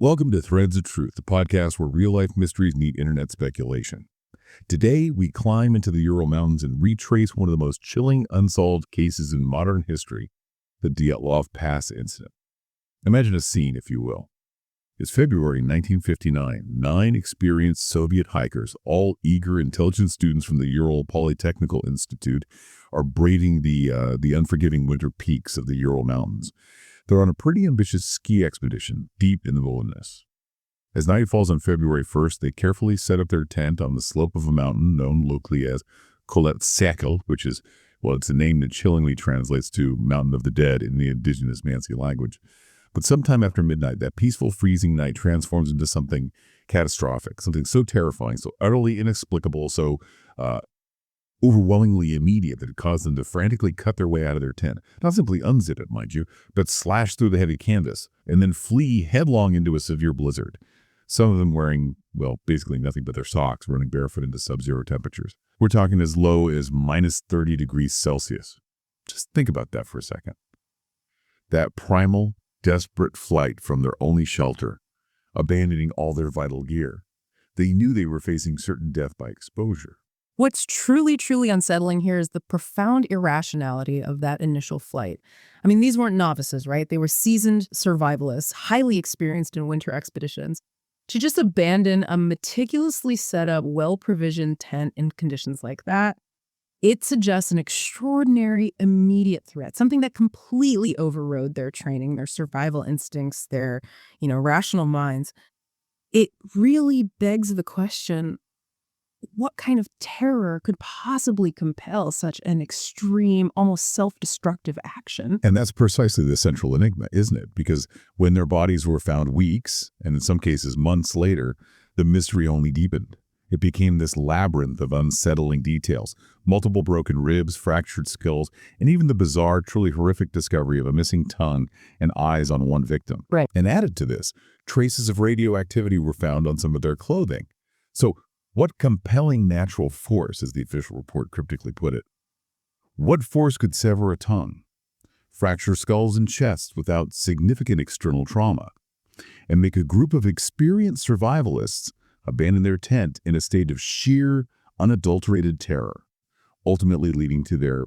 Welcome to Threads of Truth, the podcast where real-life mysteries meet internet speculation. Today, we climb into the Ural Mountains and retrace one of the most chilling unsolved cases in modern history, the Dyatlov Pass incident. Imagine a scene, if you will. It's February 1959. 9 experienced Soviet hikers, all eager, intelligent students from the Ural Polytechnical Institute, are braving the unforgiving winter peaks of the Ural Mountains. They're on a pretty ambitious ski expedition deep in the wilderness. As night falls on February 1st, they carefully set up their tent on the slope of a mountain known locally as Koletsakel, which is, well, it's a name that chillingly translates to Mountain of the Dead in the indigenous Mansi language. But sometime after midnight, that peaceful, freezing night transforms into something catastrophic, something so terrifying, so utterly inexplicable, so overwhelmingly immediate that it caused them to frantically cut their way out of their tent. Not simply unzip it, mind you, but slash through the heavy canvas and then flee headlong into a severe blizzard. Some of them wearing, well, basically nothing but their socks, running barefoot into sub-zero temperatures. We're talking as low as minus 30 degrees Celsius. Just think about that for a second. That primal, desperate flight from their only shelter, abandoning all their vital gear. They knew they were facing certain death by exposure. What's truly unsettling here is the profound irrationality of that initial flight. I mean, these weren't novices, right? They were seasoned survivalists, highly experienced in winter expeditions. To just abandon a meticulously set up, well-provisioned tent in conditions like that, it suggests an extraordinary immediate threat, something that completely overrode their training, their survival instincts, their, rational minds. It really begs the question, what kind of terror could possibly compel such an extreme, almost self-destructive action? And that's precisely the central enigma, isn't it? Because when their bodies were found weeks, and in some cases months later, the mystery only deepened. It became this labyrinth of unsettling details, multiple broken ribs, fractured skulls, and even the bizarre, truly horrific discovery of a missing tongue and eyes on one victim. Right. And added to this, traces of radioactivity were found on some of their clothing. So, what compelling natural force, as the official report cryptically put it? What force could sever a tongue, fracture skulls and chests without significant external trauma, and make a group of experienced survivalists abandon their tent in a state of sheer, unadulterated terror, ultimately leading to their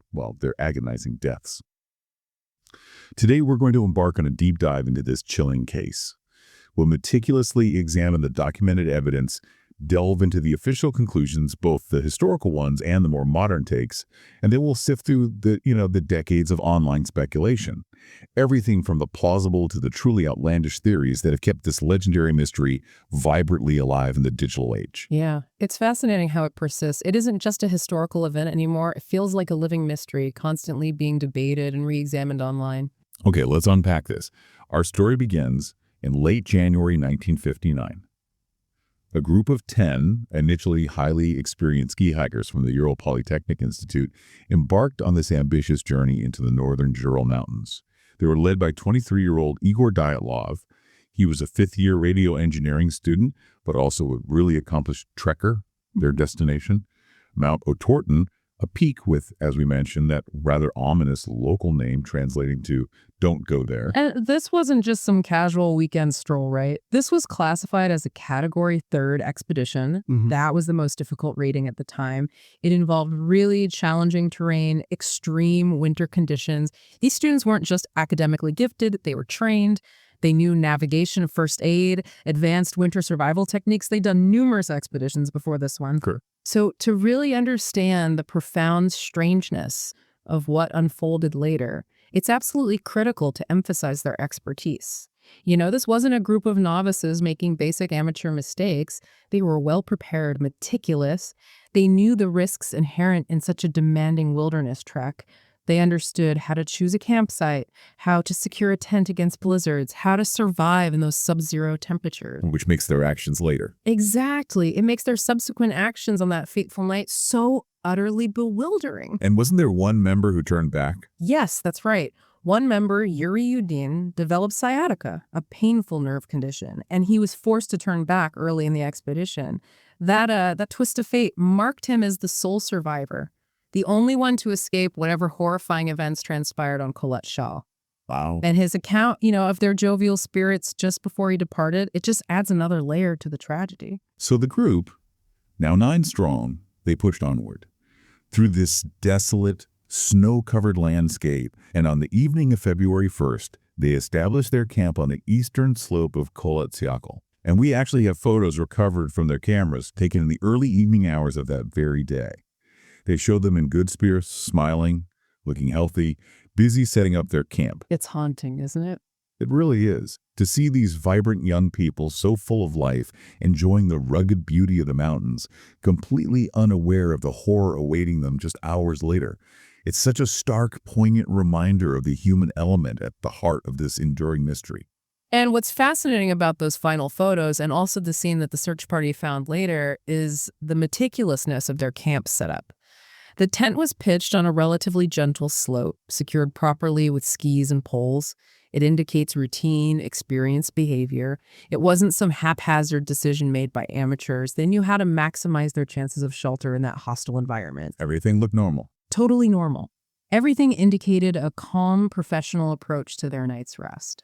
agonizing deaths? Today, we're going to embark on a deep dive into this chilling case. We'll meticulously examine the documented evidence, delve into the official conclusions, both the historical ones and the more modern takes, and then we'll sift through the decades of online speculation. Everything from the plausible to the truly outlandish theories that have kept this legendary mystery vibrantly alive in the digital age. Yeah, it's fascinating how it persists. It isn't just a historical event anymore. It feels like a living mystery, constantly being debated and re-examined online. Okay, let's unpack this. Our story begins in late January 1959. A group of 10, initially highly experienced ski hikers from the Ural Polytechnic Institute, embarked on this ambitious journey into the northern Ural Mountains. They were led by 23-year-old Igor Dyatlov. He was a fifth-year radio engineering student, but also a really accomplished trekker. Their destination, Mount Otorten, a peak with, as we mentioned, that rather ominous local name translating to "don't go there." And this wasn't just some casual weekend stroll, right? This was classified as a Category 3rd expedition. That was the most difficult rating at the time. It involved really challenging terrain, extreme winter conditions. These students weren't just academically gifted, they were trained. They knew navigation, first aid, advanced winter survival techniques. They'd done numerous expeditions before this one. Sure. So to really understand the profound strangeness of what unfolded later, it's absolutely critical to emphasize their expertise. This wasn't a group of novices making basic amateur mistakes. They were well-prepared, meticulous. They knew the risks inherent in such a demanding wilderness trek. They understood how to choose a campsite, how to secure a tent against blizzards, how to survive in those sub-zero temperatures. Which makes their actions later. Exactly. It makes their subsequent actions on that fateful night so utterly bewildering. And wasn't there one member who turned back? Yes, that's right. One member, Yuri Yudin, developed sciatica, a painful nerve condition, and he was forced to turn back early in the expedition. That twist of fate marked him as the sole survivor, the only one to escape whatever horrifying events transpired on Koletsakel. Wow. And his account, of their jovial spirits just before he departed, it just adds another layer to the tragedy. So the group, now 9 strong, they pushed onward through this desolate, snow-covered landscape, and on the evening of February 1st, they established their camp on the eastern slope of Koletsiakl. And we actually have photos recovered from their cameras taken in the early evening hours of that very day. They showed them in good spirits, smiling, looking healthy, busy setting up their camp. It's haunting, isn't it? It really is. To see these vibrant young people so full of life, enjoying the rugged beauty of the mountains, completely unaware of the horror awaiting them just hours later. It's such a stark, poignant reminder of the human element at the heart of this enduring mystery. And what's fascinating about those final photos, and also the scene that the search party found later, is the meticulousness of their camp setup. The tent was pitched on a relatively gentle slope, secured properly with skis and poles. It indicates routine, experienced behavior. It wasn't some haphazard decision made by amateurs. They knew how to maximize their chances of shelter in that hostile environment. Everything looked normal. Totally normal. Everything indicated a calm, professional approach to their night's rest.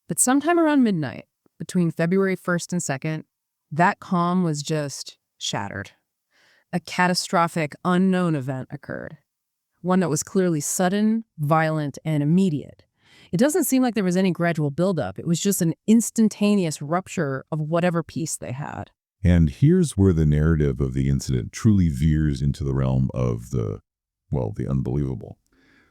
But sometime around midnight, between February 1st and 2nd, that calm was just shattered. A catastrophic, unknown event occurred. One that was clearly sudden, violent, and immediate. It doesn't seem like there was any gradual buildup. It was just an instantaneous rupture of whatever peace they had. And here's where the narrative of the incident truly veers into the realm of the unbelievable.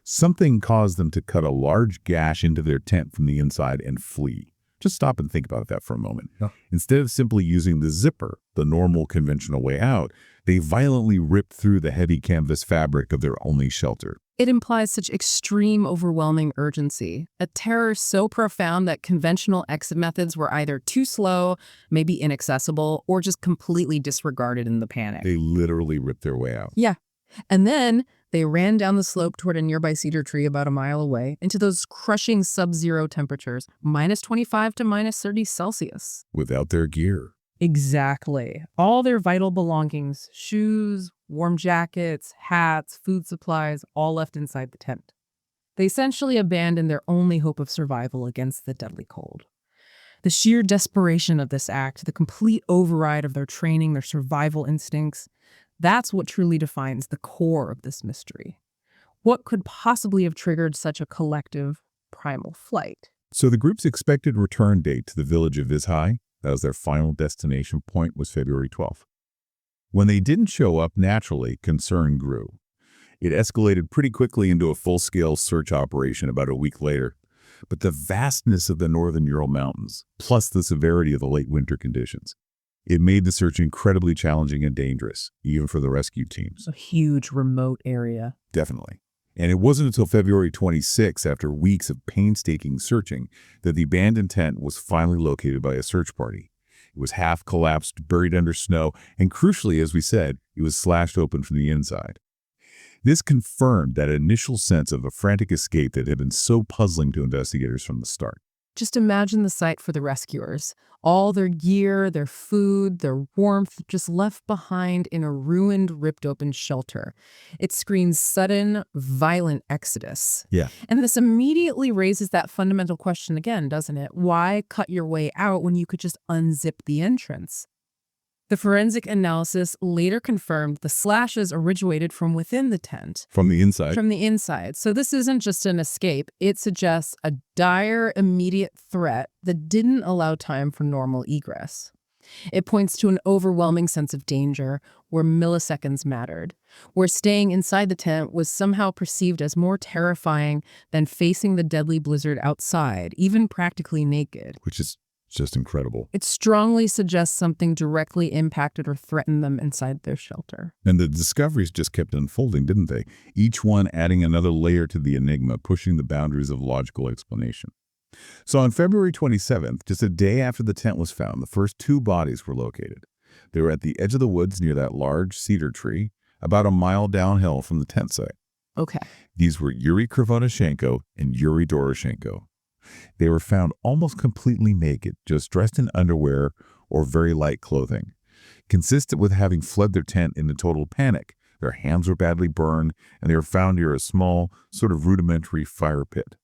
Something caused them to cut a large gash into their tent from the inside and flee. Just stop and think about that for a moment. Yeah. Instead of simply using the zipper, the normal conventional way out, they violently ripped through the heavy canvas fabric of their only shelter. It implies such extreme, overwhelming urgency, a terror so profound that conventional exit methods were either too slow, maybe inaccessible, or just completely disregarded in the panic. They literally ripped their way out. Yeah. And then they ran down the slope toward a nearby cedar tree about a mile away into those crushing sub-zero temperatures, minus 25 to minus 30 Celsius. Without their gear. Exactly. All their vital belongings, shoes, warm jackets, hats, food supplies, all left inside the tent. They essentially abandoned their only hope of survival against the deadly cold. The sheer desperation of this act, the complete override of their training, their survival instincts, that's what truly defines the core of this mystery. What could possibly have triggered such a collective, primal flight? So the group's expected return date to the village of Vizhai, that was their final destination point, was February 12th. When they didn't show up, naturally, concern grew. It escalated pretty quickly into a full-scale search operation about a week later. But the vastness of the northern Ural Mountains, plus the severity of the late winter conditions, it made the search incredibly challenging and dangerous, even for the rescue teams. A huge, remote area. Definitely. And it wasn't until February 26, after weeks of painstaking searching, that the abandoned tent was finally located by a search party. It was half collapsed, buried under snow, and crucially, as we said, it was slashed open from the inside. This confirmed that initial sense of a frantic escape that had been so puzzling to investigators from the start. Just imagine the sight for the rescuers. All their gear, their food, their warmth just left behind in a ruined, ripped-open shelter. It screams sudden, violent exodus. Yeah. And this immediately raises that fundamental question again, doesn't it? Why cut your way out when you could just unzip the entrance? The forensic analysis later confirmed the slashes originated from within the tent. From the inside. From the inside. So this isn't just an escape. It suggests a dire, immediate threat that didn't allow time for normal egress. It points to an overwhelming sense of danger where milliseconds mattered, where staying inside the tent was somehow perceived as more terrifying than facing the deadly blizzard outside, even practically naked. Which is just incredible. It strongly suggests something directly impacted or threatened them inside their shelter. And the discoveries just kept unfolding, didn't they? Each one adding another layer to the enigma, pushing the boundaries of logical explanation. So on February 27th, just a day after the tent was found, the first 2 bodies were located. They were at the edge of the woods near that large cedar tree, about a mile downhill from the tent site. Okay. These were Yuri Krivonashenko and Yuri Doroshenko. They were found almost completely naked, just dressed in underwear or very light clothing. Consistent with having fled their tent in a total panic, their hands were badly burned, and they were found near a small, sort of rudimentary fire pit.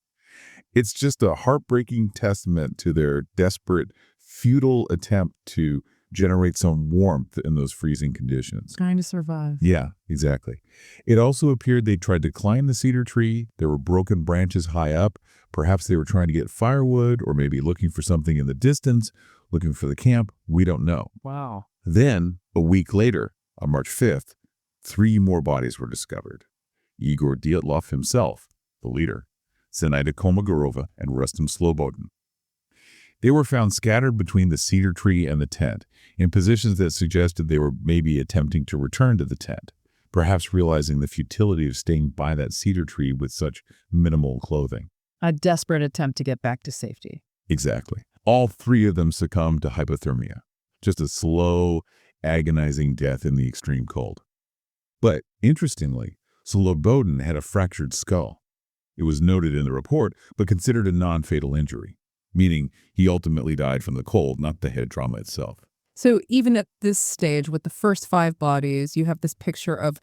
It's just a heartbreaking testament to their desperate, futile attempt to generate some warmth in those freezing conditions. Trying to survive. Yeah, exactly. It also appeared they tried to climb the cedar tree. There were broken branches high up. Perhaps they were trying to get firewood or maybe looking for something in the distance, looking for the camp. We don't know. Wow. Then, a week later, on March 5th, 3 more bodies were discovered. Igor Dyatlov himself, the leader, Zenaida Kolmogorova, and Rustem Slobodin. They were found scattered between the cedar tree and the tent, in positions that suggested they were maybe attempting to return to the tent, perhaps realizing the futility of staying by that cedar tree with such minimal clothing. A desperate attempt to get back to safety. Exactly. All 3 of them succumbed to hypothermia, just a slow, agonizing death in the extreme cold. But interestingly, Slobodin had a fractured skull. It was noted in the report, but considered a non-fatal injury, meaning he ultimately died from the cold, not the head trauma itself. So even at this stage, with the first 5 bodies, you have this picture of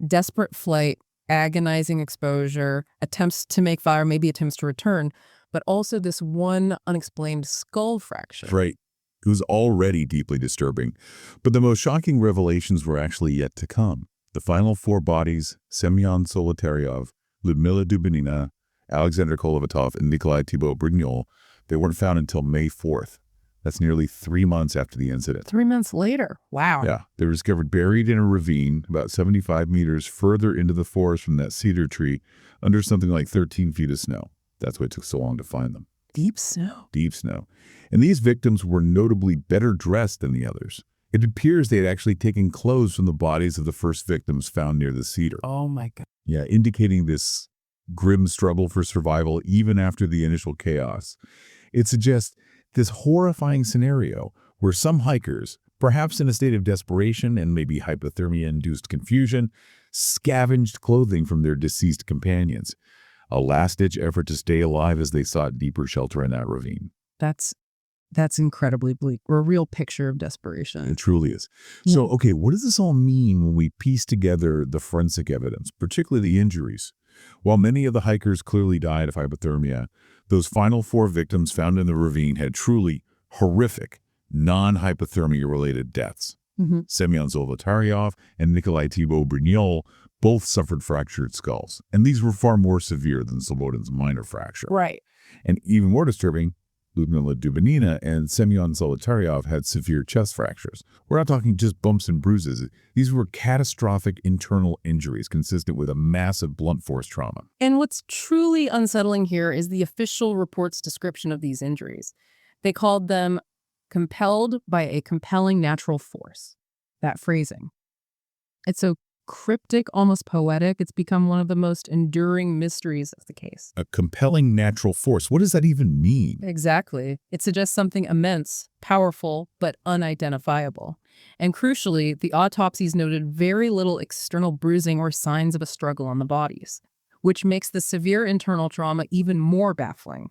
desperate flight, agonizing exposure, attempts to make fire, maybe attempts to return, but also this one unexplained skull fracture. Right. It was already deeply disturbing. But the most shocking revelations were actually yet to come. The final 4 bodies, Semyon Solotaryov, Lyudmila Dubinina, Alexander Kolovatov, and Nikolai Thibault-Brignol, they weren't found until May 4th. That's nearly 3 months after the incident. 3 months later. Wow. Yeah, they were discovered buried in a ravine about 75 meters further into the forest from that cedar tree under something like 13 feet of snow. That's why it took so long to find them. Deep snow. Deep snow. And these victims were notably better dressed than the others. It appears they had actually taken clothes from the bodies of the first victims found near the cedar. Oh my God. Yeah, indicating this grim struggle for survival even after the initial chaos. It suggests this horrifying scenario where some hikers, perhaps in a state of desperation and maybe hypothermia-induced confusion, scavenged clothing from their deceased companions. A last-ditch effort to stay alive as they sought deeper shelter in that ravine. That's incredibly bleak. Or a real picture of desperation. It truly is. So, okay, what does this all mean when we piece together the forensic evidence, particularly the injuries? While many of the hikers clearly died of hypothermia, those final 4 victims found in the ravine had truly horrific, non-hypothermia-related deaths. Semyon Zolotaryov and Nikolai Thibault-Brignol both suffered fractured skulls, and these were far more severe than Slobodin's minor fracture. Right. And even more disturbing, Lyudmila Dubinina and Semyon Zolotaryov had severe chest fractures. We're not talking just bumps and bruises. These were catastrophic internal injuries consistent with a massive blunt force trauma. And what's truly unsettling here is the official report's description of these injuries. They called them compelled by a compelling natural force. That phrasing. It's so cryptic, almost poetic. It's become one of the most enduring mysteries of the case. A compelling natural force. What does that even mean? Exactly. It suggests something immense, powerful, but unidentifiable. And crucially, the autopsies noted very little external bruising or signs of a struggle on the bodies, which makes the severe internal trauma even more baffling.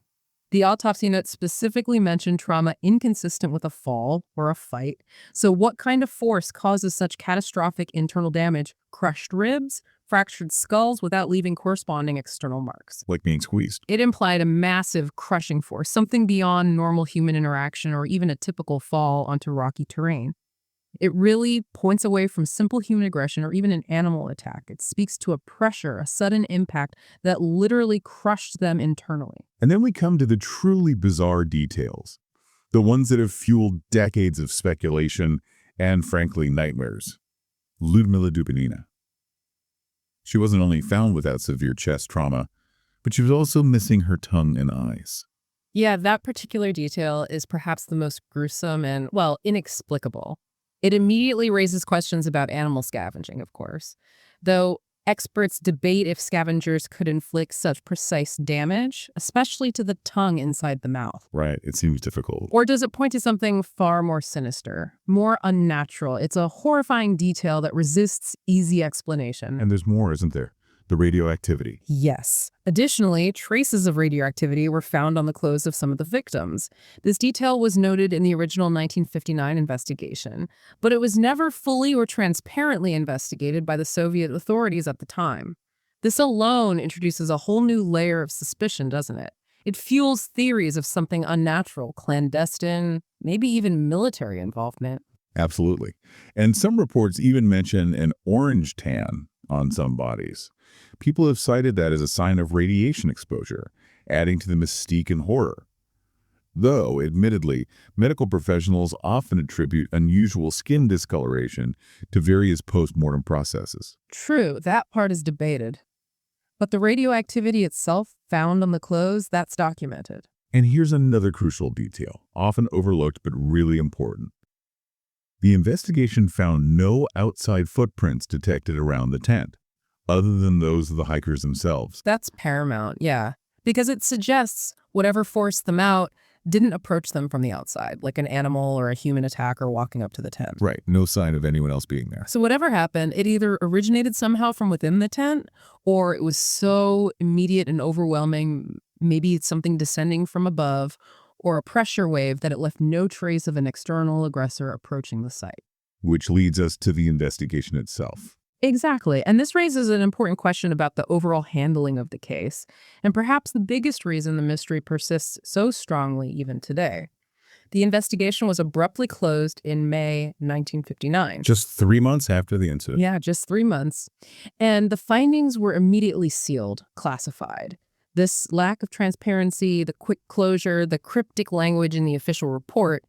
The autopsy note specifically mentioned trauma inconsistent with a fall or a fight. So what kind of force causes such catastrophic internal damage? Crushed ribs, fractured skulls without leaving corresponding external marks. Like being squeezed. It implied a massive crushing force, something beyond normal human interaction or even a typical fall onto rocky terrain. It really points away from simple human aggression or even an animal attack. It speaks to a pressure, a sudden impact that literally crushed them internally. And then we come to the truly bizarre details, the ones that have fueled decades of speculation and, frankly, nightmares. Lyudmila Dubinina. She wasn't only found without severe chest trauma, but she was also missing her tongue and eyes. Yeah, that particular detail is perhaps the most gruesome and, well, inexplicable. It immediately raises questions about animal scavenging, of course, though experts debate if scavengers could inflict such precise damage, especially to the tongue inside the mouth. Right, it seems difficult. Or does it point to something far more sinister, more unnatural? It's a horrifying detail that resists easy explanation. And there's more, isn't there? The radioactivity. Yes. Additionally, traces of radioactivity were found on the clothes of some of the victims. This detail was noted in the original 1959 investigation, but it was never fully or transparently investigated by the Soviet authorities at the time. This alone introduces a whole new layer of suspicion, doesn't it? It fuels theories of something unnatural, clandestine, maybe even military involvement. Absolutely. And some reports even mention an orange tan on some bodies. People have cited that as a sign of radiation exposure, adding to the mystique and horror. Though, admittedly, medical professionals often attribute unusual skin discoloration to various post-mortem processes. True, that part is debated. But the radioactivity itself found on the clothes, that's documented. And here's another crucial detail, often overlooked but really important. The investigation found no outside footprints detected around the tent, other than those of the hikers themselves. That's paramount, yeah. Because it suggests whatever forced them out didn't approach them from the outside, like an animal or a human attacker walking up to the tent. Right, no sign of anyone else being there. So whatever happened, it either originated somehow from within the tent, or it was so immediate and overwhelming, maybe it's something descending from above, or a pressure wave that it left no trace of an external aggressor approaching the site. Which leads us to the investigation itself. Exactly. And this raises an important question about the overall handling of the case, and perhaps the biggest reason the mystery persists so strongly even today. The investigation was abruptly closed in May 1959. Just 3 months after the incident. Yeah, just 3 months. And the findings were immediately sealed, classified. This lack of transparency, the quick closure, the cryptic language in the official report,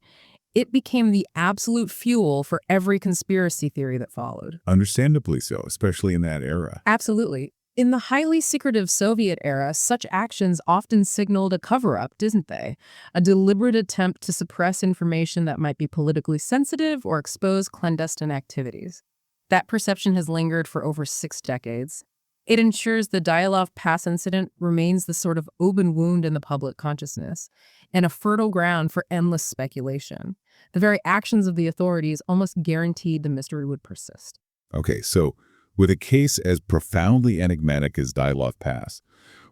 it became the absolute fuel for every conspiracy theory that followed. Understandably so, especially in that era. Absolutely. In the highly secretive Soviet era, such actions often signaled a cover-up, didn't they? A deliberate attempt to suppress information that might be politically sensitive or expose clandestine activities. That perception has lingered for over 6 decades. It ensures the Dyatlov Pass incident remains the sort of open wound in the public consciousness and a fertile ground for endless speculation. The very actions of the authorities almost guaranteed the mystery would persist. Okay, so with a case as profoundly enigmatic as Dyatlov Pass,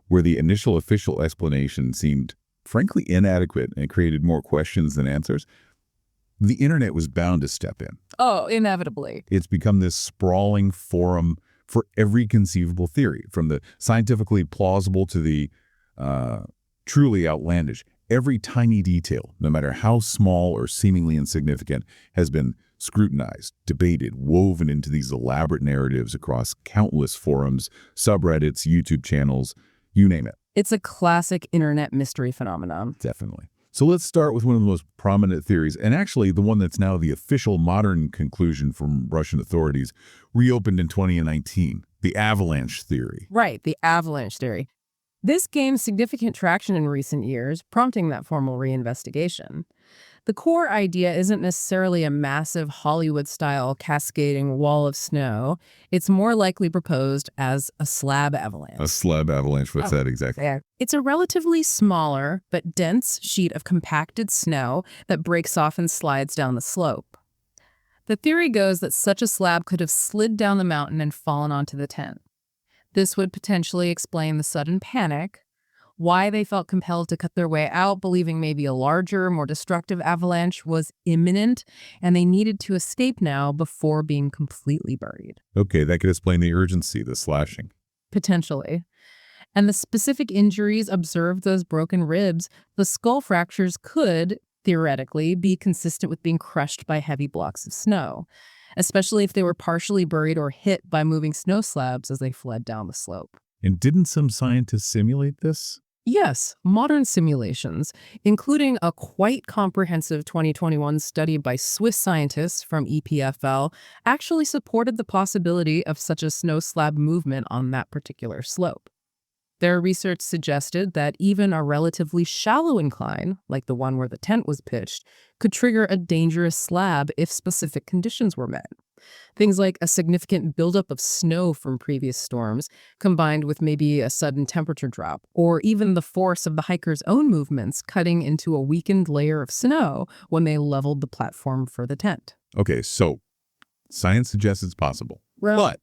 where the initial official explanation seemed frankly inadequate and created more questions than answers, the internet was bound to step in. Oh, inevitably. It's become this sprawling forum for every conceivable theory, from the scientifically plausible to the truly outlandish. Every tiny detail, no matter how small or seemingly insignificant, has been scrutinized, debated, woven into these elaborate narratives across countless forums, subreddits, YouTube channels, you name it. It's a classic internet mystery phenomenon. Definitely. So let's start with one of the most prominent theories, and actually the one that's now the official modern conclusion from Russian authorities, reopened in 2019, the avalanche theory. Right, the avalanche theory. This gained significant traction in recent years, prompting that formal reinvestigation. The core idea isn't necessarily a massive Hollywood-style cascading wall of snow. It's more likely proposed as a slab avalanche. A slab avalanche, what's that exactly? Yeah. It's a relatively smaller but dense sheet of compacted snow that breaks off and slides down the slope. The theory goes that such a slab could have slid down the mountain and fallen onto the tent. This would potentially explain the sudden panic, why they felt compelled to cut their way out, believing maybe a larger, more destructive avalanche was imminent, and they needed to escape now before being completely buried. Okay, that could explain the urgency, the slashing. Potentially. And the specific injuries observed, those broken ribs, the skull fractures could, theoretically, be consistent with being crushed by heavy blocks of snow, especially if they were partially buried or hit by moving snow slabs as they fled down the slope. And didn't some scientists simulate this? Yes, modern simulations, including a quite comprehensive 2021 study by Swiss scientists from EPFL, actually supported the possibility of such a snow slab movement on that particular slope. Their research suggested that even a relatively shallow incline, like the one where the tent was pitched, could trigger a dangerous slab if specific conditions were met. Things like a significant buildup of snow from previous storms, combined with maybe a sudden temperature drop, or even the force of the hikers' own movements cutting into a weakened layer of snow when they leveled the platform for the tent. Okay, so science suggests it's possible. Well, But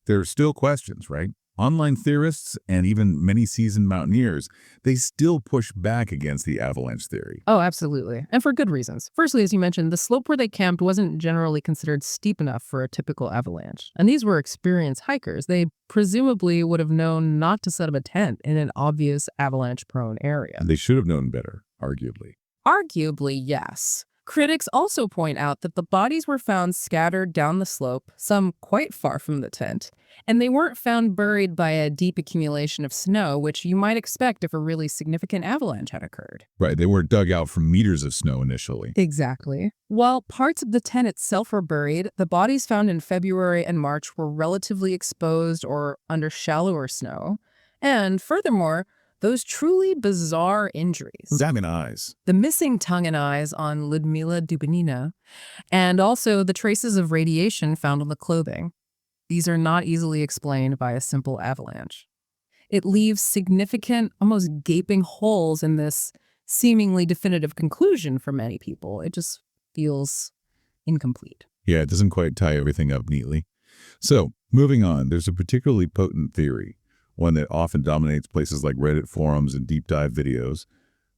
there are still questions, right? Online theorists and even many seasoned mountaineers, they still push back against the avalanche theory. Oh, absolutely. And for good reasons. Firstly, as you mentioned, the slope where they camped wasn't generally considered steep enough for a typical avalanche. And these were experienced hikers. They presumably would have known not to set up a tent in an obvious avalanche-prone area. And they should have known better, arguably. Arguably, yes. Critics also point out that the bodies were found scattered down the slope, some quite far from the tent, and they weren't found buried by a deep accumulation of snow, which you might expect if a really significant avalanche had occurred. Right, they weren't dug out from meters of snow initially. Exactly. While parts of the tent itself were buried, the bodies found in February and March were relatively exposed or under shallower snow. And furthermore, those truly bizarre injuries. Examine eyes. The missing tongue and eyes on Ludmila Dubinina, and also the traces of radiation found on the clothing. These are not easily explained by a simple avalanche. It leaves significant, almost gaping holes in this seemingly definitive conclusion for many people. It just feels incomplete. Yeah, it doesn't quite tie everything up neatly. So, moving on, there's a particularly potent theory, one that often dominates places like Reddit forums and deep dive videos,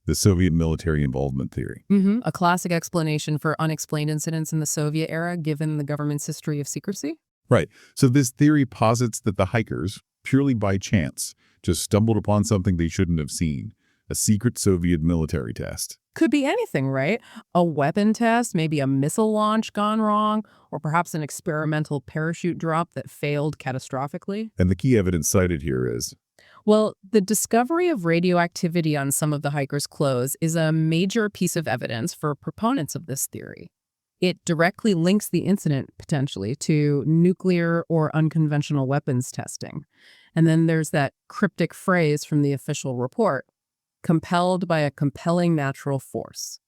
the Soviet military involvement theory. A classic explanation for unexplained incidents in the Soviet era, given the government's history of secrecy. Right. So this theory posits that the hikers, purely by chance, just stumbled upon something they shouldn't have seen, a secret Soviet military test. Could be anything, right? A weapon test, maybe a missile launch gone wrong, or perhaps an experimental parachute drop that failed catastrophically. And the key evidence cited here is, Well, the discovery of radioactivity on some of the hikers' clothes is a major piece of evidence for proponents of this theory. It directly links the incident, potentially, to nuclear or unconventional weapons testing. And then there's that cryptic phrase from the official report, compelled by a compelling natural force.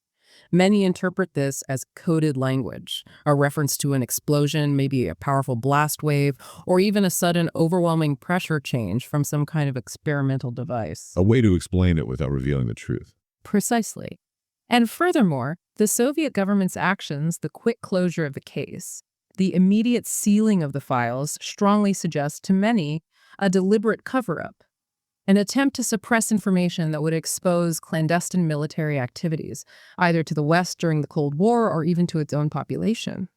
Many interpret this as coded language, a reference to an explosion, maybe a powerful blast wave, or even a sudden overwhelming pressure change from some kind of experimental device. a way to explain it without revealing the truth. Precisely. And furthermore, the Soviet government's actions, the quick closure of the case, the immediate sealing of the files strongly suggest to many a deliberate cover-up, an attempt to suppress information that would expose clandestine military activities, either to the West during the Cold War or even to its own population.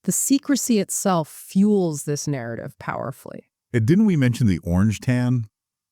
The secrecy itself fuels this narrative powerfully. And didn't we mention the orange tan?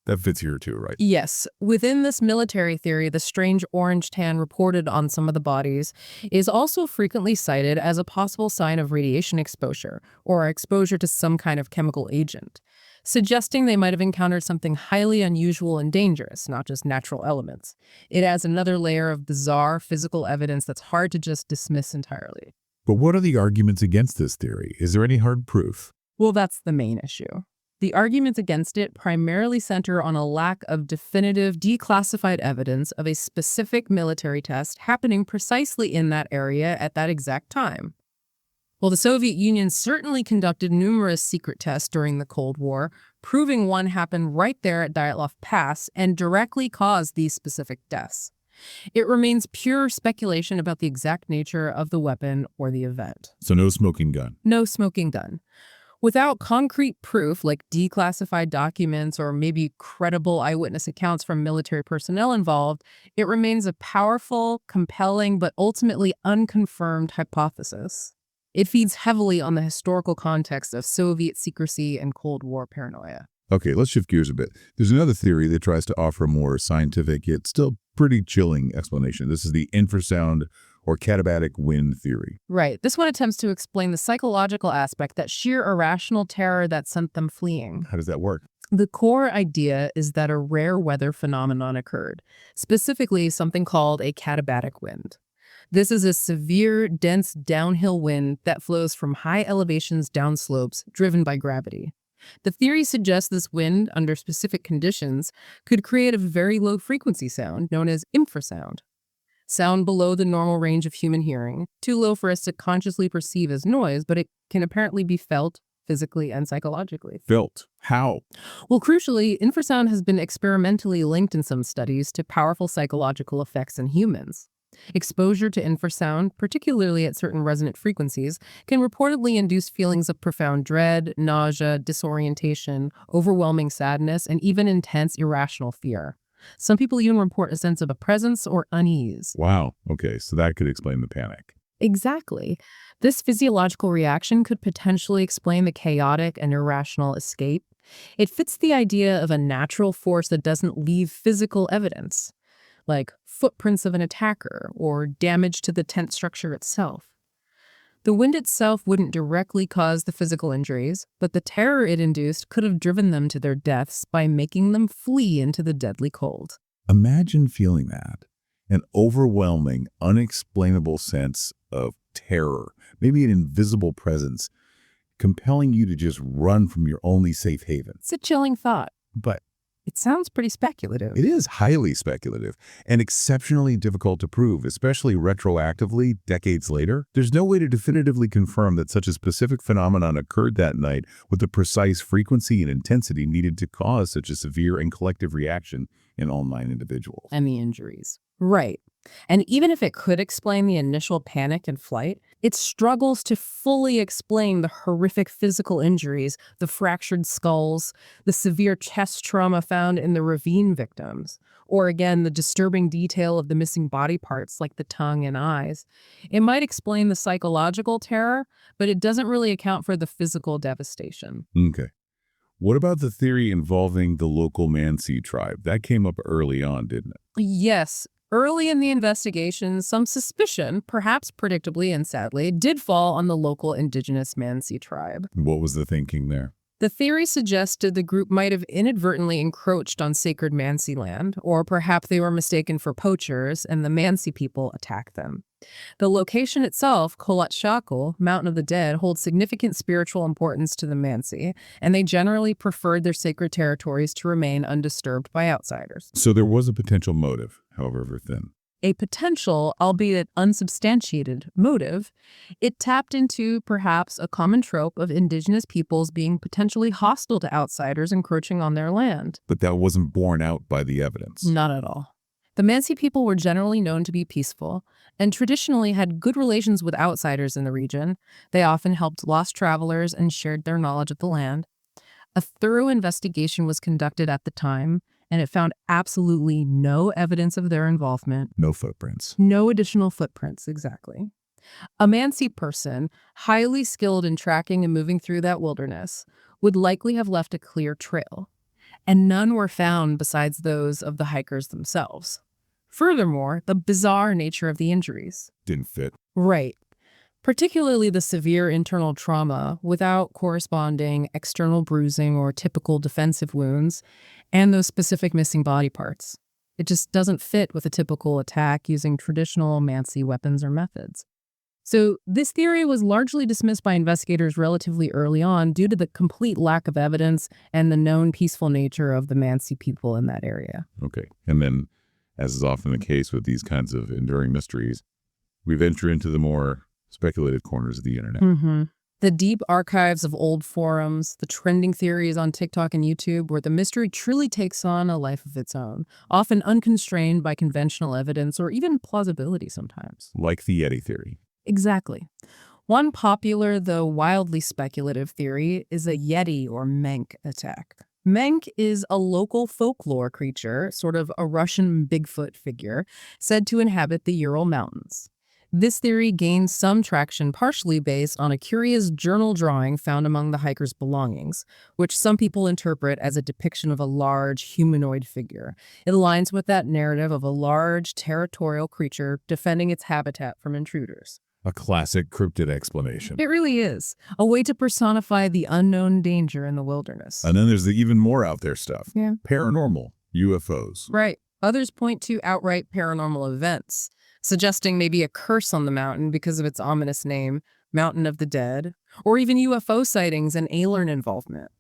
That fits here too, right? Yes, within this military theory, the strange orange tan reported on some of the bodies is also frequently cited as a possible sign of radiation exposure or exposure to some kind of chemical agent, suggesting they might have encountered something highly unusual and dangerous, not just natural elements. It adds another layer of bizarre physical evidence that's hard to just dismiss entirely. But what are the arguments against this theory? Is there any hard proof? Well, that's the main issue. The arguments against it primarily center on a lack of definitive, declassified evidence of a specific military test happening precisely in that area at that exact time. Well, the Soviet Union certainly conducted numerous secret tests during the Cold War, proving one happened right there at Dyatlov Pass and directly caused these specific deaths. It remains pure speculation about the exact nature of the weapon or the event. So no smoking gun. No smoking gun. Without concrete proof, like declassified documents or maybe credible eyewitness accounts from military personnel involved, it remains a powerful, compelling, but ultimately unconfirmed hypothesis. It feeds heavily on the historical context of Soviet secrecy and Cold War paranoia. Okay, let's shift gears a bit. There's another theory that tries to offer a more scientific, yet still pretty chilling explanation. This is the infrasound or katabatic wind theory. Right. This one attempts to explain the psychological aspect, that sheer irrational terror that sent them fleeing. How does that work? The core idea is that a rare weather phenomenon occurred, specifically something called a katabatic wind. This is a severe, dense downhill wind that flows from high elevations down slopes, driven by gravity. The theory suggests this wind, under specific conditions, could create a very low-frequency sound known as infrasound. Sound below the normal range of human hearing, too low for us to consciously perceive as noise, but it can apparently be felt physically and psychologically. Felt. How? Well, crucially, infrasound has been experimentally linked in some studies to powerful psychological effects in humans. Exposure to infrasound, particularly at certain resonant frequencies, can reportedly induce feelings of profound dread, nausea, disorientation, overwhelming sadness, and even intense irrational fear. Some people even report a sense of a presence or unease. Wow. Okay, so that could explain the panic. Exactly. This physiological reaction could potentially explain the chaotic and irrational escape. It fits the idea of a natural force that doesn't leave physical evidence, like footprints of an attacker or damage to the tent structure itself. The wind itself wouldn't directly cause the physical injuries, but the terror it induced could have driven them to their deaths by making them flee into the deadly cold. Imagine feeling that. An overwhelming, unexplainable sense of terror, maybe an invisible presence, compelling you to just run from your only safe haven. It's a chilling thought. But It sounds pretty speculative. it is highly speculative and exceptionally difficult to prove, especially retroactively, decades later. There's no way to definitively confirm that such a specific phenomenon occurred that night with the precise frequency and intensity needed to cause such a severe and collective reaction in all 9 individuals. And the injuries. Right. And even if it could explain the initial panic and flight, it struggles to fully explain the horrific physical injuries, the fractured skulls, the severe chest trauma found in the ravine victims, or again, the disturbing detail of the missing body parts like the tongue and eyes. It might explain the psychological terror, but it doesn't really account for the physical devastation. Okay. What about the theory involving the local Mansi tribe? That came up early on, didn't it? Yes. Early in the investigation, some suspicion, perhaps predictably and sadly, did fall on the local indigenous Mansi tribe. What was the thinking there? The theory suggested the group might have inadvertently encroached on sacred Mansi land, or perhaps they were mistaken for poachers and the Mansi people attacked them. The location itself, Kholat Shakul, Mountain of the Dead, holds significant spiritual importance to the Mansi, and they generally preferred their sacred territories to remain undisturbed by outsiders. So there was a potential motive, however thin. A potential, albeit unsubstantiated, motive, it tapped into perhaps a common trope of indigenous peoples being potentially hostile to outsiders encroaching on their land. But that wasn't borne out by the evidence. Not at all. The Mansi people were generally known to be peaceful and traditionally had good relations with outsiders in the region. They often helped lost travelers and shared their knowledge of the land. A thorough investigation was conducted at the time, and it found absolutely no evidence of their involvement. No footprints. No additional footprints, exactly. A Mansi person, highly skilled in tracking and moving through that wilderness, would likely have left a clear trail, and none were found besides those of the hikers themselves. Furthermore, the bizarre nature of the injuries. Didn't fit. Right. Particularly the severe internal trauma without corresponding external bruising or typical defensive wounds, and those specific missing body parts. It just doesn't fit with a typical attack using traditional Mansi weapons or methods. So this theory was largely dismissed by investigators relatively early on due to the complete lack of evidence and the known peaceful nature of the Mansi people in that area. Okay. And then, as is often the case with these kinds of enduring mysteries, we venture into the more speculative corners of the internet. The deep archives of old forums, the trending theories on TikTok and YouTube, where the mystery truly takes on a life of its own, often unconstrained by conventional evidence or even plausibility sometimes. Like the Yeti theory. Exactly. One popular, though wildly speculative theory is a Yeti or Menk attack. Menk is a local folklore creature, sort of a Russian Bigfoot figure, said to inhabit the Ural Mountains. This theory gained some traction partially based on a curious journal drawing found among the hikers' belongings, which some people interpret as a depiction of a large humanoid figure. It aligns with that narrative of a large territorial creature defending its habitat from intruders. A classic cryptid explanation. It really is. A way to personify the unknown danger in the wilderness. And then there's the even more out there stuff. Yeah. Paranormal, UFOs. Right. Others point to outright paranormal events, suggesting maybe a curse on the mountain because of its ominous name, Mountain of the Dead, or even UFO sightings and alien involvement.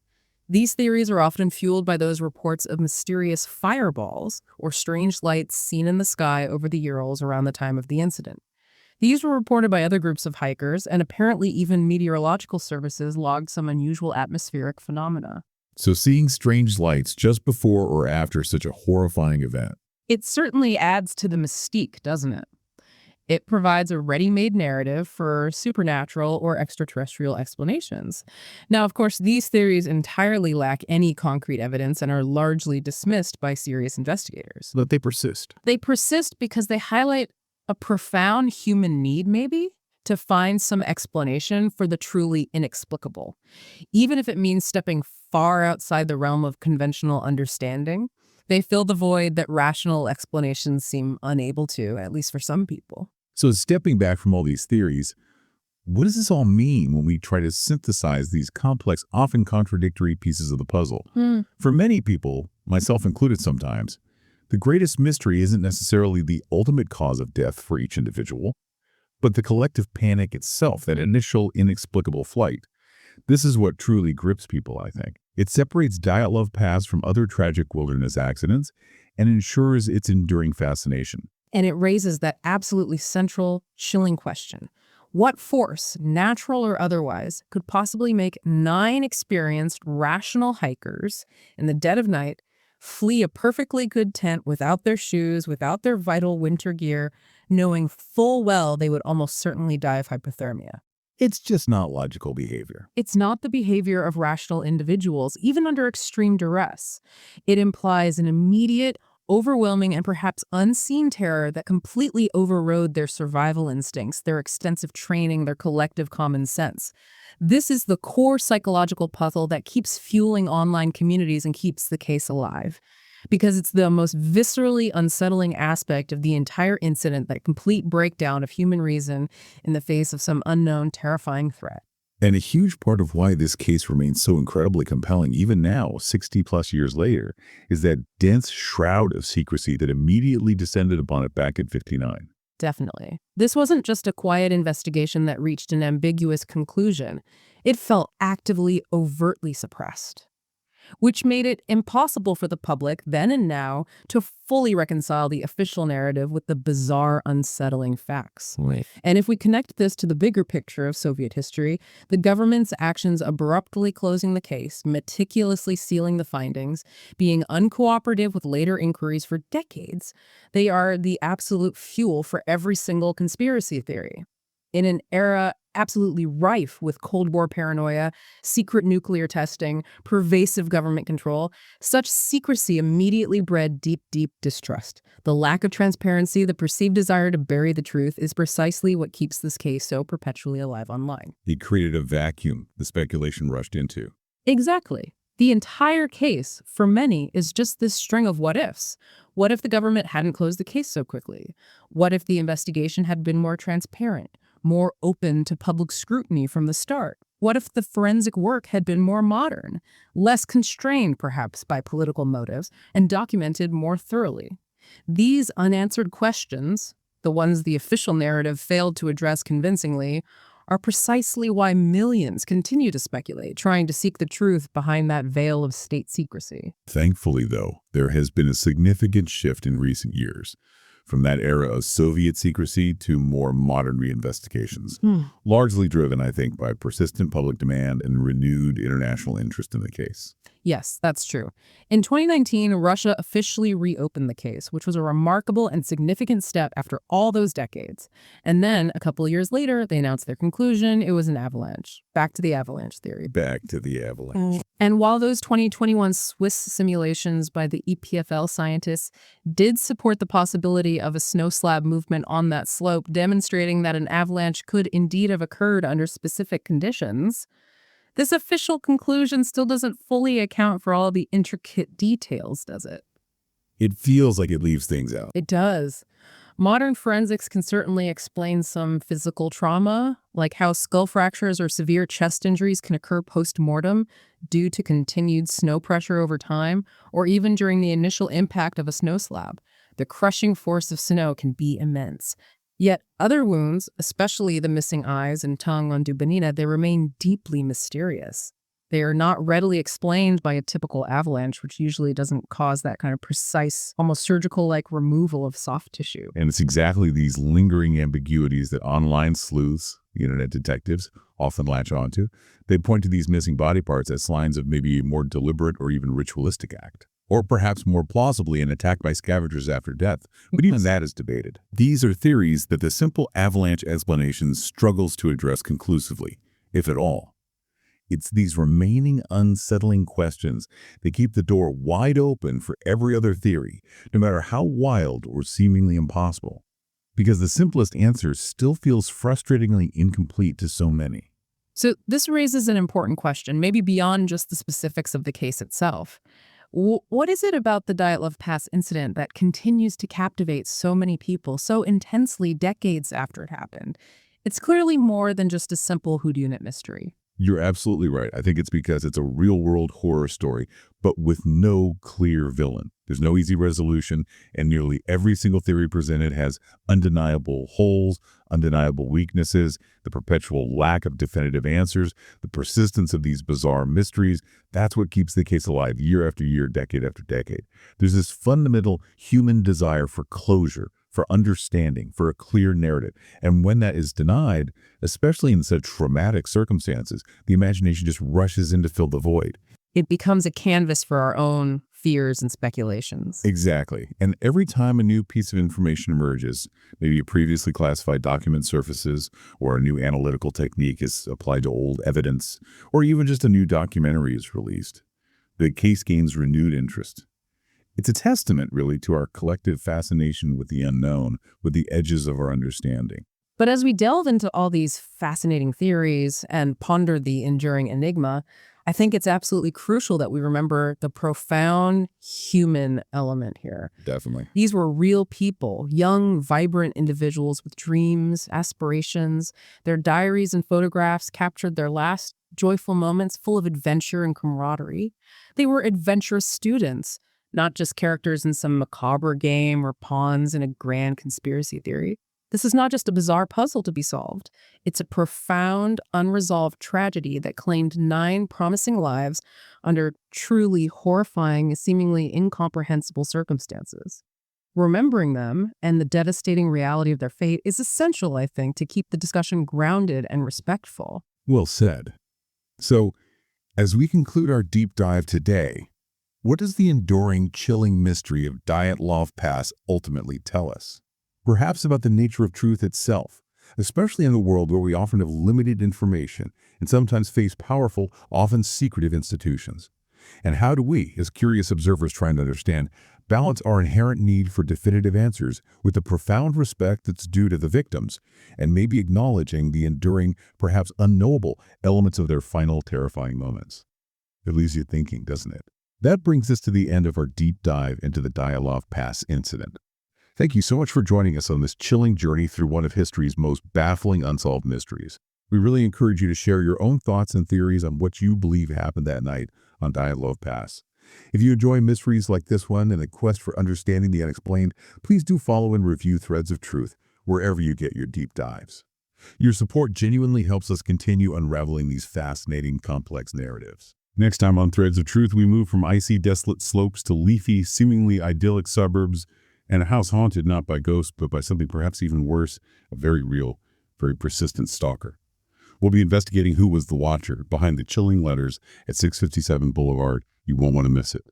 These theories are often fueled by those reports of mysterious fireballs or strange lights seen in the sky over the Urals around the time of the incident. These were reported by other groups of hikers, and apparently even meteorological services logged some unusual atmospheric phenomena. So seeing strange lights just before or after such a horrifying event. It certainly adds to the mystique, doesn't it? It provides a ready-made narrative for supernatural or extraterrestrial explanations. Now, of course, these theories entirely lack any concrete evidence and are largely dismissed by serious investigators. But they persist. They persist because they highlight a profound human need, maybe, to find some explanation for the truly inexplicable, even if it means stepping far outside the realm of conventional understanding. They fill the void that rational explanations seem unable to, at least for some people. So stepping back from all these theories, what does this all mean when we try to synthesize these complex, often contradictory pieces of the puzzle? For many people, myself included sometimes, the greatest mystery isn't necessarily the ultimate cause of death for each individual, but the collective panic itself, that initial inexplicable flight. This is what truly grips people, I think. It separates Dyatlov Pass from other tragic wilderness accidents and ensures its enduring fascination. And it raises that absolutely central, chilling question. What force, natural or otherwise, could possibly make 9 experienced, rational hikers in the dead of night flee a perfectly good tent without their shoes, without their vital winter gear, knowing full well they would almost certainly die of hypothermia? It's just not logical behavior. It's not the behavior of rational individuals, even under extreme duress. It implies an immediate, overwhelming, and perhaps unseen terror that completely overrode their survival instincts, their extensive training, their collective common sense. This is the core psychological puzzle that keeps fueling online communities and keeps the case alive. Because it's the most viscerally unsettling aspect of the entire incident, that complete breakdown of human reason in the face of some unknown, terrifying threat. And a huge part of why this case remains so incredibly compelling, even now, 60-plus years later, is that dense shroud of secrecy that immediately descended upon it back in '59. Definitely. This wasn't just a quiet investigation that reached an ambiguous conclusion. It felt actively, overtly suppressed, which made it impossible for the public, then and now, to fully reconcile the official narrative with the bizarre, unsettling facts. Right. And if we connect this to the bigger picture of Soviet history, the government's actions abruptly closing the case, meticulously sealing the findings, being uncooperative with later inquiries for decades, they are the absolute fuel for every single conspiracy theory. In an era absolutely rife with Cold War paranoia, secret nuclear testing, pervasive government control, such secrecy immediately bred deep, deep distrust. The lack of transparency, the perceived desire to bury the truth, is precisely what keeps this case so perpetually alive online. It created a vacuum the speculation rushed into. Exactly. The entire case, for many, is just this string of what-ifs. What if the government hadn't closed the case so quickly? What if the investigation had been more transparent, more open to public scrutiny from the start? What if the forensic work had been more modern, less constrained perhaps by political motives, and documented more thoroughly? These unanswered questions, the ones the official narrative failed to address convincingly, are precisely why millions continue to speculate, trying to seek the truth behind that veil of state secrecy. Thankfully, though, there has been a significant shift in recent years, from that era of Soviet secrecy to more modern reinvestigations, largely driven, I think, by persistent public demand and renewed international interest in the case. Yes, that's true. In 2019, Russia officially reopened the case, which was a remarkable and significant step after all those decades. And then, a couple of years later, they announced their conclusion. It was an avalanche. Back to the avalanche theory. Back to the avalanche. And while those 2021 Swiss simulations by the EPFL scientists did support the possibility of a snow slab movement on that slope, demonstrating that an avalanche could indeed have occurred under specific conditions, this official conclusion still doesn't fully account for all the intricate details, does it? It feels like it leaves things out. It does. Modern forensics can certainly explain some physical trauma, like how skull fractures or severe chest injuries can occur post-mortem due to continued snow pressure over time, or even during the initial impact of a snow slab. The crushing force of snow can be immense. Yet other wounds, especially the missing eyes and tongue on Dubinina, they remain deeply mysterious. They are not readily explained by a typical avalanche, which usually doesn't cause that kind of precise, almost surgical-like removal of soft tissue. And it's exactly these lingering ambiguities that online sleuths, internet detectives, often latch onto. They point to these missing body parts as signs of maybe a more deliberate or even ritualistic act. Or perhaps more plausibly, an attack by scavengers after death, but even that is debated. These are theories that the simple avalanche explanation struggles to address conclusively, if at all. It's these remaining unsettling questions that keep the door wide open for every other theory, no matter how wild or seemingly impossible. Because the simplest answer still feels frustratingly incomplete to so many. So this raises an important question, maybe beyond just the specifics of the case itself. What is it about the Dyatlov Pass incident that continues to captivate so many people so intensely decades after it happened? It's clearly more than just a simple whodunit mystery. You're absolutely right. I think it's because it's a real-world horror story, but with no clear villain. There's no easy resolution, and nearly every single theory presented has undeniable holes, undeniable weaknesses, the perpetual lack of definitive answers, the persistence of these bizarre mysteries. That's what keeps the case alive year after year, decade after decade. There's this fundamental human desire for closure, for understanding, for a clear narrative. And when that is denied, especially in such traumatic circumstances, the imagination just rushes in to fill the void. It becomes a canvas for our own fears and speculations. Exactly. And every time a new piece of information emerges, maybe a previously classified document surfaces, or a new analytical technique is applied to old evidence, or even just a new documentary is released, the case gains renewed interest. It's a testament, really, to our collective fascination with the unknown, with the edges of our understanding. But as we delve into all these fascinating theories and ponder the enduring enigma, I think it's absolutely crucial that we remember the profound human element here. Definitely. These were real people, young, vibrant individuals with dreams, aspirations. Their diaries and photographs captured their last joyful moments full of adventure and camaraderie. They were adventurous students, not just characters in some macabre game or pawns in a grand conspiracy theory. This is not just a bizarre puzzle to be solved. It's a profound, unresolved tragedy that claimed 9 promising lives under truly horrifying, seemingly incomprehensible circumstances. Remembering them and the devastating reality of their fate is essential, I think, to keep the discussion grounded and respectful. Well said. So, as we conclude our deep dive today, what does the enduring, chilling mystery of Dyatlov Pass ultimately tell us? Perhaps about the nature of truth itself, especially in a world where we often have limited information and sometimes face powerful, often secretive institutions. And how do we, as curious observers trying to understand, balance our inherent need for definitive answers with the profound respect that's due to the victims, and maybe acknowledging the enduring, perhaps unknowable, elements of their final terrifying moments? It leaves you thinking, doesn't it? That brings us to the end of our deep dive into the Dyatlov Pass incident. Thank you so much for joining us on this chilling journey through one of history's most baffling unsolved mysteries. We really encourage you to share your own thoughts and theories on what you believe happened that night on Dyatlov Pass. If you enjoy mysteries like this one and the quest for understanding the unexplained, please do follow and review Threads of Truth wherever you get your deep dives. Your support genuinely helps us continue unraveling these fascinating, complex narratives. Next time on Threads of Truth, we move from icy, desolate slopes to leafy, seemingly idyllic suburbs, and a house haunted not by ghosts, but by something perhaps even worse, a very real, very persistent stalker. We'll be investigating who was the watcher behind the chilling letters at 657 Boulevard. You won't want to miss it.